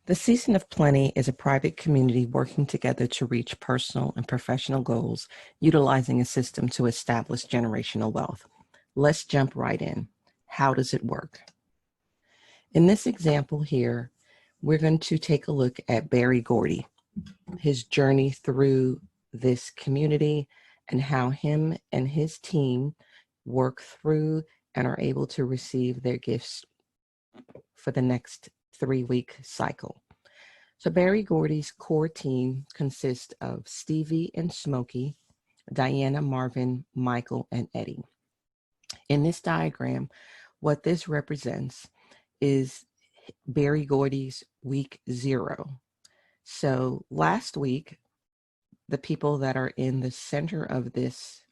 The Season of Plenty is a private community working together to reach personal and professional goals, utilizing a system to establish generational wealth. Let's jump right in. How does it work? In this example here, we're going to take a look at Barry Gordy, his journey through this community, and how him and his team work through and are able to receive their gifts for the next 3-week cycle. So Barry Gordy's core team consists of Stevie and Smokey, Diana, Marvin, Michael, and Eddie. In this diagram, what this represents is Barry Gordy's week 0. So last week, the people that are in the center of this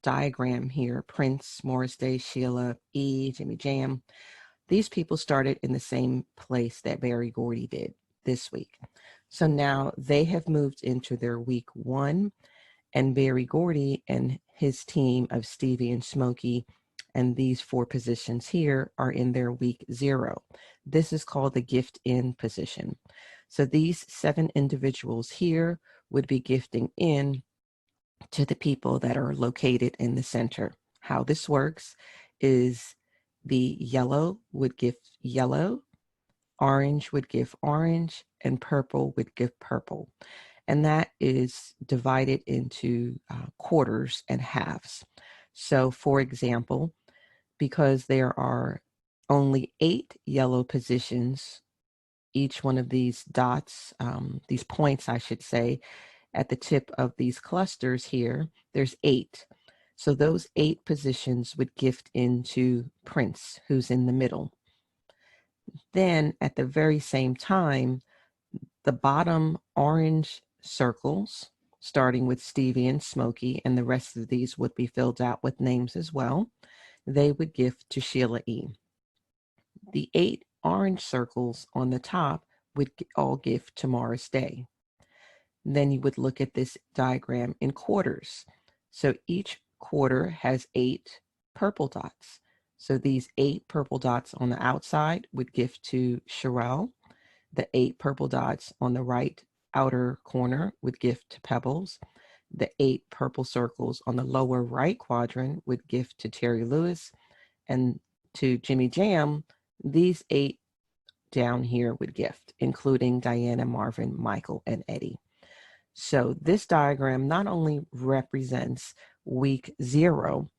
diagram here, Prince, Morris Day, Sheila, E, Jimmy Jam, these people started in the same place that Barry Gordy did this week. So now they have moved into their week 1, and Barry Gordy and his team of Stevie and Smokey and these 4 positions here are in their week 0. This is called the gift in position. So these 7 individuals here would be gifting in to the people that are located in the center. How this works is the yellow would gift yellow, orange would give orange, and purple would give purple. And that is divided into quarters and halves. So for example, because there are only 8 yellow positions, each one of these dots, these points, I should say, at the tip of these clusters here, there's 8. So those 8 positions would gift into Prince, who's in the middle. Then at the very same time, the bottom orange circles, starting with Stevie and Smokey, and the rest of these would be filled out with names as well, they would gift to Sheila E. The 8 orange circles on the top would all gift to Morris Day. Then you would look at this diagram in quarters. So each quarter has 8 purple dots. So these 8 purple dots on the outside would gift to Sherelle. The 8 purple dots on the right outer corner would gift to Pebbles. The 8 purple circles on the lower right quadrant would gift to Terry Lewis. And to Jimmy Jam, these 8 down here would gift, including Diana, Marvin, Michael, and Eddie. So this diagram not only represents week 0,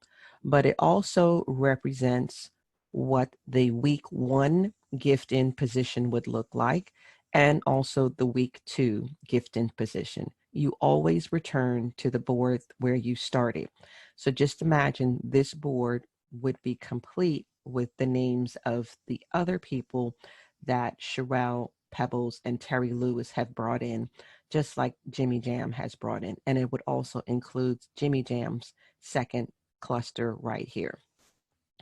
but it also represents what the week 1 gift in position would look like, and also the week 2 gift in position. You always return to the board where you started. So just imagine this board would be complete with the names of the other people that Sherelle, Pebbles, and Terry Lewis have brought in, just like Jimmy Jam has brought in. And it would also include Jimmy Jam's second cluster right here.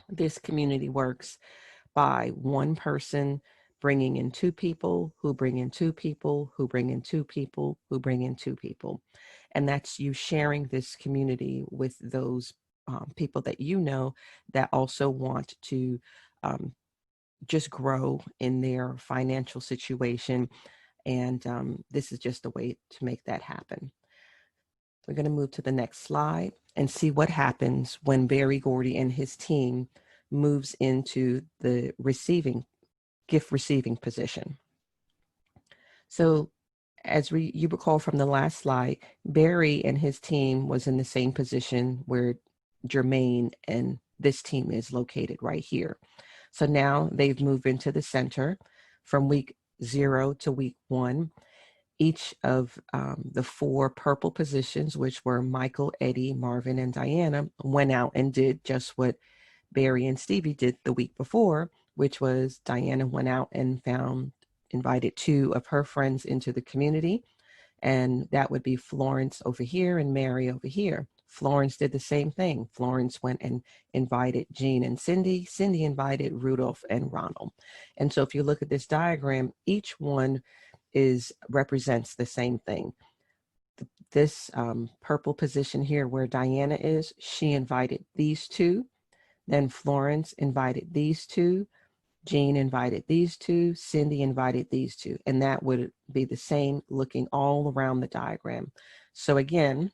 This community works by one person bringing in 2 people, who bring in 2 people, who bring in 2 people, who bring in 2 people. And that's you sharing this community with those people that you know that also want to just grow in their financial situation. And this is just a way to make that happen. We're going to move to the next slide and see what happens when Barry Gordy and his team moves into the gift receiving position. So as you recall from the last slide, Barry and his team was in the same position where Jermaine and this team is located right here. So now they've moved into the center from week 0 to week 1. Each of the 4 purple positions, which were Michael, Eddie, Marvin, and Diana, went out and did just what Barry and Stevie did the week before, which was Diana went out and invited 2 of her friends into the community. And that would be Florence over here and Mary over here. Florence did the same thing. Florence went and invited Jean and Cindy. Cindy invited Rudolph and Ronald. And so if you look at this diagram, each one represents the same thing. This purple position here where Diana is, she invited these 2. Then Florence invited these 2. Jean invited these two, Cindy invited these two, and that would be the same looking all around the diagram. So again,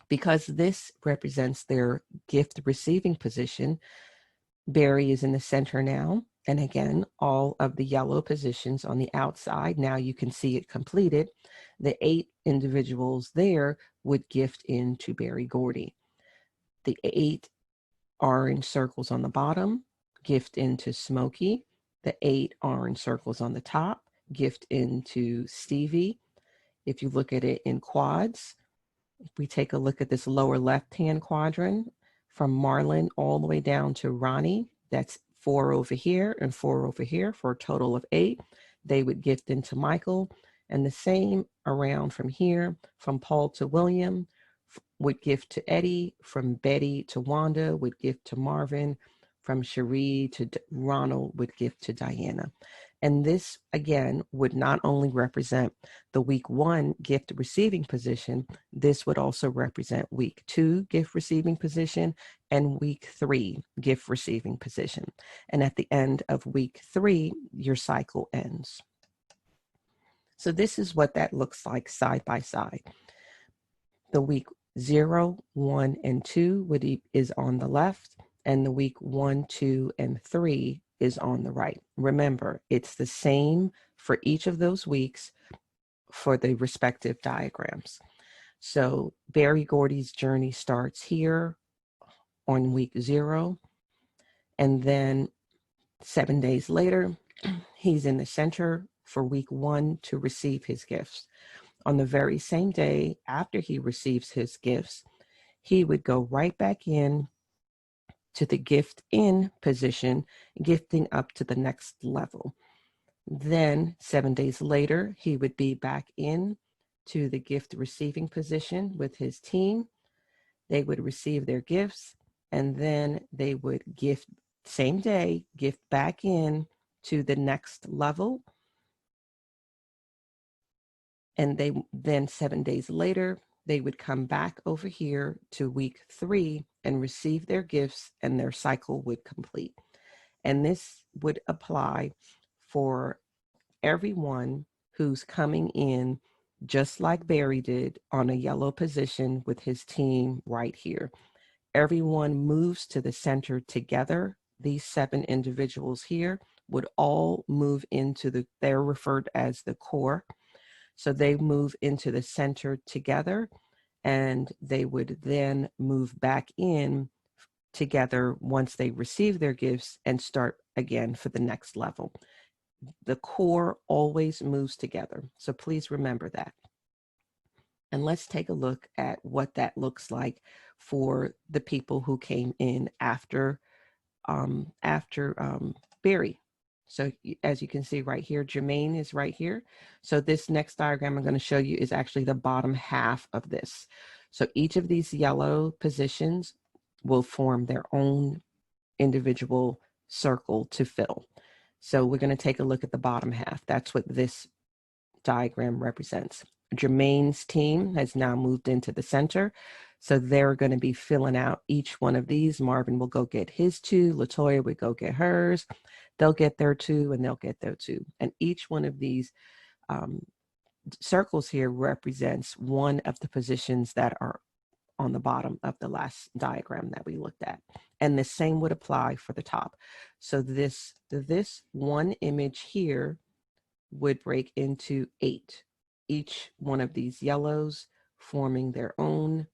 because this represents their gift receiving position, Barry is in the center now. And again, all of the yellow positions on the outside, now you can see it completed. The 8 individuals there would gift into Barry Gordy. The 8 orange circles on the bottom gift into Smokey. The 8 orange circles on the top gift into Stevie. If you look at it in quads, if we take a look at this lower left-hand quadrant from Marlon all the way down to Ronnie, that's 4 over here and 4 over here for a total of 8. They would gift into Michael, and the same around from here, from Paul to William, would gift to Eddie, from Betty to Wanda would gift to Marvin, from Cherie to Ronald would gift to Diana. And this, again, would not only represent the week 1 gift receiving position, this would also represent week 2 gift receiving position and week 3 gift receiving position. And at the end of week 3, your cycle ends. So this is what that looks like side by side. The week 0, 1, and 2 is on the left, and the week 1, 2, and 3 is on the right. Remember, it's the same for each of those weeks for the respective diagrams. So Barry Gordy's journey starts here on week 0, and then 7 days later, he's in the center for week 1 to receive his gifts. On the very same day after he receives his gifts, he would go right back in to the gift in position, gifting up to the next level. Then 7 days later, he would be back in to the gift receiving position with his team. They would receive their gifts, and then they would gift, same day, gift back in to the next level. And then 7 days later, they would come back over here to week 3 and receive their gifts, and their cycle would complete. And this would apply for everyone who's coming in just like Barry did on a yellow position with his team right here. Everyone moves to the center together. These 7 individuals here would all move into they're referred as the core. So they move into the center together, and they would then move back in together once they receive their gifts and start again for the next level. The core always moves together. So please remember that. And let's take a look at what that looks like for the people who came in after Barry. So as you can see right here, Jermaine is right here. So this next diagram I'm going to show you is actually the bottom half of this. So each of these yellow positions will form their own individual circle to fill. So we're going to take a look at the bottom half. That's what this diagram represents. Jermaine's team has now moved into the center. So they're going to be filling out each one of these. Marvin will go get his 2. Latoya would go get hers. They'll get their 2, and they'll get their 2. And each one of these circles here represents one of the positions that are on the bottom of the last diagram that we looked at. And the same would apply for the top. So this one image here would break into 8. Each one of these yellows forming their own.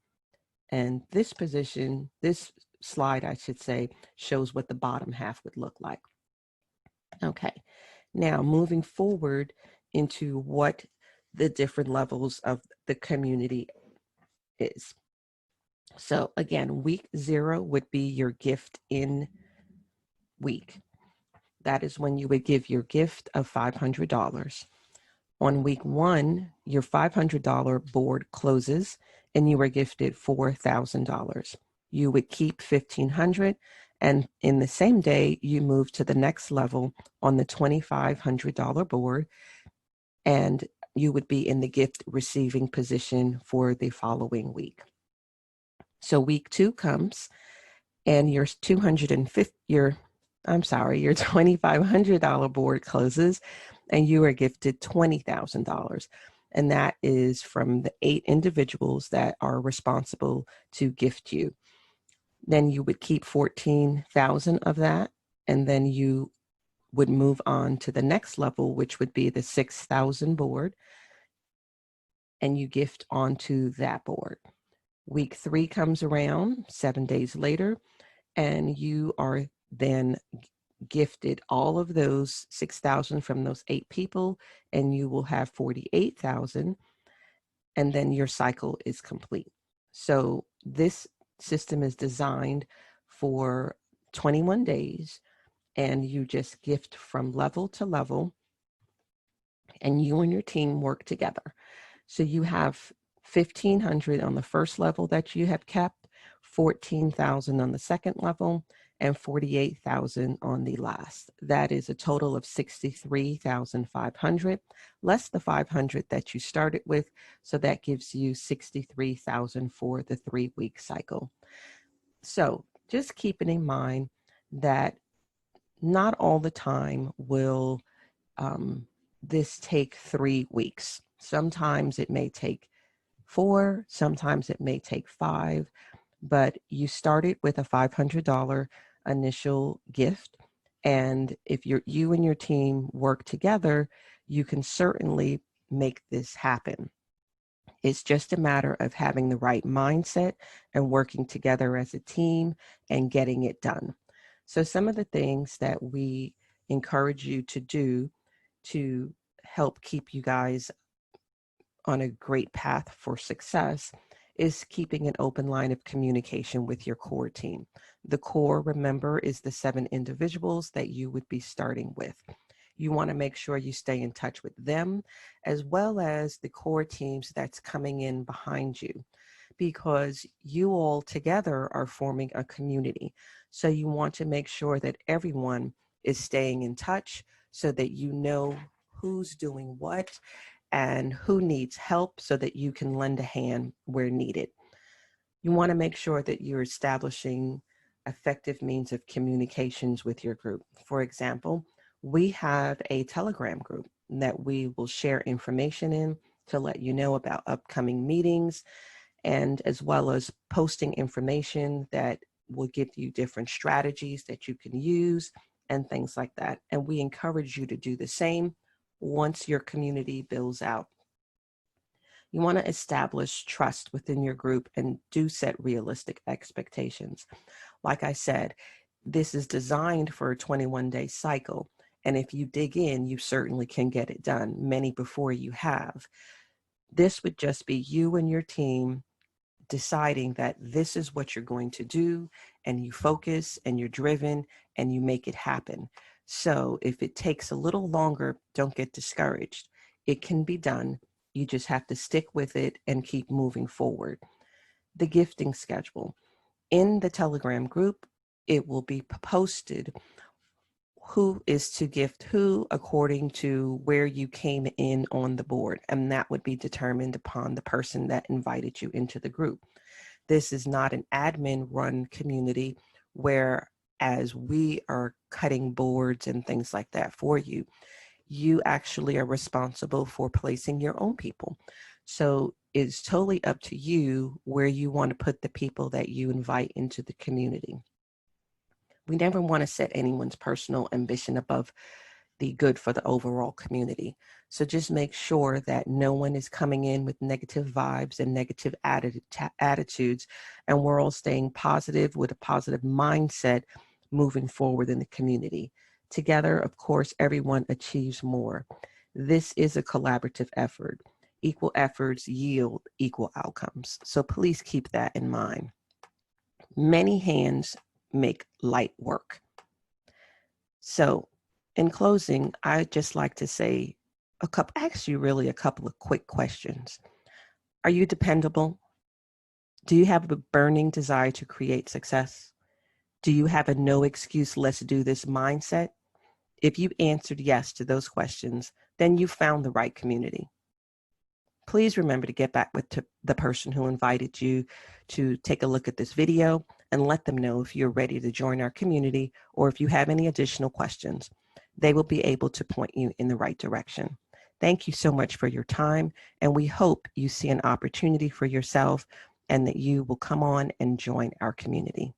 And this position, this slide, I should say, shows what the bottom half would look like. Okay, now moving forward into what the different levels of the community is. So again, week 0 would be your gift in week. That is when you would give your gift of $500. On week 1, your $500 board closes and you are gifted $4,000. You would keep $1,500, and in the same day, you move to the next level on the $2,500 board, and you would be in the gift receiving position for the following week. So week 2 comes, and your I'm sorry, your $2,500 board closes and you are gifted $20,000. And that is from the 8 individuals that are responsible to gift you. Then you would keep 14,000 of that, and then you would move on to the next level, which would be the 6,000 board, and you gift onto that board. Week 3 comes around 7 days later, and you are then gifted all of those 6,000 from those 8 people, and you will have 48,000, and then your cycle is complete. So this system is designed for 21 days, and you just gift from level to level, and you and your team work together. So you have 1,500 on the first level that you have kept, 14,000 on the second level, and 48,000 on the last. That is a total of 63,500, less the 500 that you started with. So that gives you 63,000 for the 3-week cycle. So just keeping in mind that not all the time will this take 3 weeks. Sometimes it may take 4, sometimes it may take 5, but you started with a $500 initial gift. And if you and your team work together, you can certainly make this happen. It's just a matter of having the right mindset and working together as a team and getting it done. So some of the things that we encourage you to do to help keep you guys on a great path for success is keeping an open line of communication with your core team. The core, remember, is the 7 individuals that you would be starting with. You want to make sure you stay in touch with them, as well as the core teams that's coming in behind you, because you all together are forming a community. So you want to make sure that everyone is staying in touch so that you know who's doing what and who needs help so that you can lend a hand where needed. You want to make sure that you're establishing effective means of communications with your group. For example, we have a Telegram group that we will share information in to let you know about upcoming meetings, and as well as posting information that will give you different strategies that you can use and things like that. And we encourage you to do the same once your community builds out. You want to establish trust within your group and do set realistic expectations. Like I said, this is designed for a 21-day cycle. And if you dig in, you certainly can get it done, many before you have. This would just be you and your team deciding that this is what you're going to do, and you focus and you're driven and you make it happen. So if it takes a little longer, don't get discouraged. It can be done. You just have to stick with it and keep moving forward. The gifting schedule. In the Telegram group, it will be posted who is to gift who according to where you came in on the board, and that would be determined upon the person that invited you into the group. This is not an admin run community where as we are cutting boards and things like that for you, you actually are responsible for placing your own people. So it's totally up to you where you want to put the people that you invite into the community. We never want to set anyone's personal ambition above the good for the overall community. So just make sure that no one is coming in with negative vibes and negative attitudes, and we're all staying positive with a positive mindset moving forward in the community. Together, of course, everyone achieves more. This is a collaborative effort. Equal efforts yield equal outcomes. So please keep that in mind. Many hands make light work. So in closing, I'd just like to say ask you really a couple of quick questions. Are you dependable? Do you have a burning desire to create success? Do you have a no excuse, let's do this mindset? If you answered yes to those questions, then you found the right community. Please remember to get back with the person who invited you to take a look at this video. and let them know if you're ready to join our community or if you have any additional questions. They will be able to point you in the right direction. Thank you so much for your time, and we hope you see an opportunity for yourself and that you will come on and join our community.